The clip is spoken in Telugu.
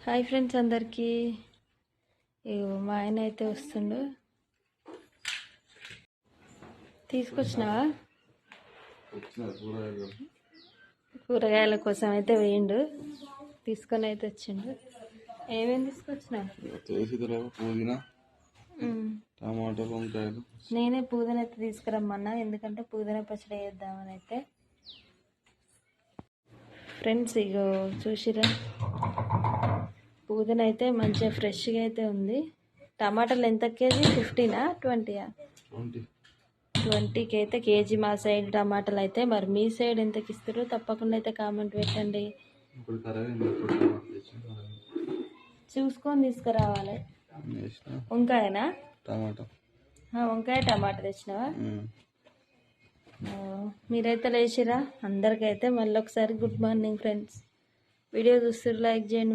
హాయ్ ఫ్రెండ్స్ అందరికీ. మా ఆయన అయితే వస్తుండు. తీసుకొచ్చినావా? కూరగాయల కోసం అయితే వేయండు, తీసుకొని అయితే వచ్చిండు. ఏమేమి తీసుకొచ్చినా? పుదీనా, టమాటా, వంకాయలు. నేనే పుదీనా అయితే తీసుకురమ్మన్నా, ఎందుకంటే పుదీనా పచ్చడి వేద్దామని అయితే. ఫ్రెండ్స్ ఇగో చూసిరా, పుదీనా అయితే మంచిగా ఫ్రెష్గా అయితే ఉంది. టమాటాలు ఎంత కేజీ? 15 20? 20కి అయితే కేజీ మా సైడ్ టమాటాలు అయితే. మరి మీ సైడ్ ఎంతకి ఇస్తారో తప్పకుండా అయితే కామెంట్ పెట్టండి. చూసుకొని తీసుకురావాలి. వంకాయనా? టమాటా. వంకాయ టమాటా తెచ్చినావా? మీరైతే లేచిరా. అందరికైతే మళ్ళీ ఒకసారి గుడ్ మార్నింగ్ ఫ్రెండ్స్. వీడియో చూస్తారు, లైక్ చేయండి.